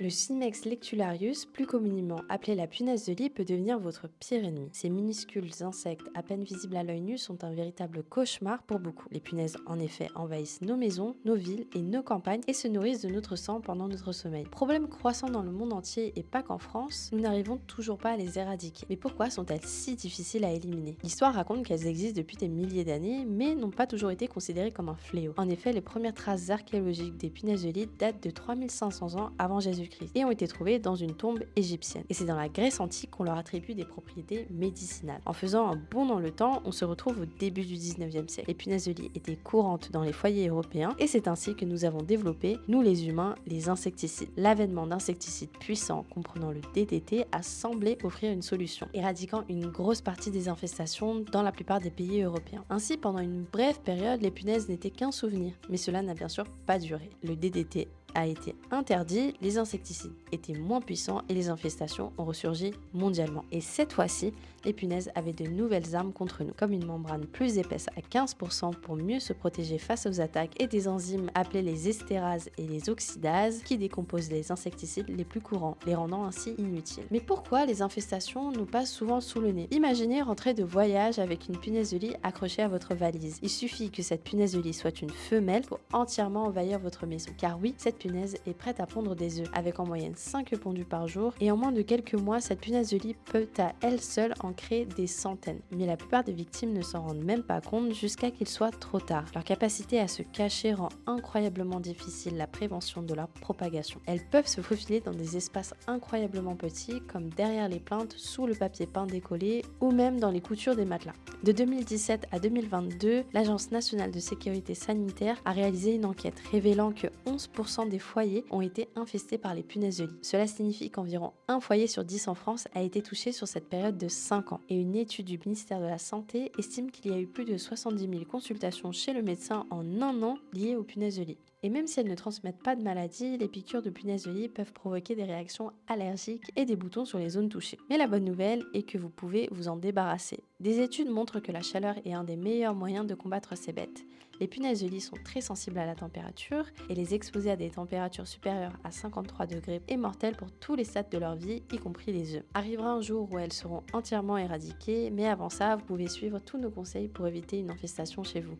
Le Cimex lectularius, plus communément appelé la punaise de lit, peut devenir votre pire ennemi. Ces minuscules insectes à peine visibles à l'œil nu sont un véritable cauchemar pour beaucoup. Les punaises, en effet, envahissent nos maisons, nos villes et nos campagnes et se nourrissent de notre sang pendant notre sommeil. Problème croissant dans le monde entier et pas qu'en France, nous n'arrivons toujours pas à les éradiquer. Mais pourquoi sont-elles si difficiles à éliminer? L'histoire raconte qu'elles existent depuis des milliers d'années, mais n'ont pas toujours été considérées comme un fléau. En effet, les premières traces archéologiques des punaises de lit datent de 3500 ans avant Jésus-Christ et ont été trouvées dans une tombe égyptienne. Et c'est dans la Grèce antique qu'on leur attribue des propriétés médicinales. En faisant un bond dans le temps, on se retrouve au début du 19e siècle. Les punaises de lit étaient courantes dans les foyers européens et c'est ainsi que nous avons développé, nous les humains, les insecticides. L'avènement d'insecticides puissants, comprenant le DDT, a semblé offrir une solution, éradiquant une grosse partie des infestations dans la plupart des pays européens. Ainsi, pendant une brève période, les punaises n'étaient qu'un souvenir, mais cela n'a bien sûr pas duré. Le DDT a été interdit, les insecticides étaient moins puissants et les infestations ont ressurgi mondialement. Et cette fois-ci, les punaises avaient de nouvelles armes contre nous, comme une membrane plus épaisse à 15% pour mieux se protéger face aux attaques et des enzymes appelées les estérases et les oxydases qui décomposent les insecticides les plus courants, les rendant ainsi inutiles. Mais pourquoi les infestations nous passent souvent sous le nez? Imaginez rentrer de voyage avec une punaise de lit accrochée à votre valise. Il suffit que cette punaise de lit soit une femelle pour entièrement envahir votre maison. Car oui, cette punaise est prête à pondre des œufs, avec en moyenne 5 œufs pondus par jour, et en moins de quelques mois, cette punaise de lit peut à elle seule en créer des centaines. Mais la plupart des victimes ne s'en rendent même pas compte jusqu'à qu'il soit trop tard. Leur capacité à se cacher rend incroyablement difficile la prévention de leur propagation. Elles peuvent se faufiler dans des espaces incroyablement petits, comme derrière les plaintes, sous le papier peint décollé, ou même dans les coutures des matelas. De 2017 à 2022, l'Agence nationale de sécurité sanitaire a réalisé une enquête révélant que 11% des foyers ont été infestés par les punaises de lit. Cela signifie qu'environ un foyer sur 10 en France a été touché sur cette période de 5 ans. Et une étude du ministère de la Santé estime qu'il y a eu plus de 70 000 consultations chez le médecin en un an liées aux punaises de lit. Et même si elles ne transmettent pas de maladie, les piqûres de punaises de lit peuvent provoquer des réactions allergiques et des boutons sur les zones touchées. Mais la bonne nouvelle est que vous pouvez vous en débarrasser. Des études montrent que la chaleur est un des meilleurs moyens de combattre ces bêtes. Les punaises de lit sont très sensibles à la température et les exposer à des températures supérieures à 53 degrés est mortel pour tous les stades de leur vie, y compris les œufs. Arrivera un jour où elles seront entièrement éradiquées, mais avant ça, vous pouvez suivre tous nos conseils pour éviter une infestation chez vous.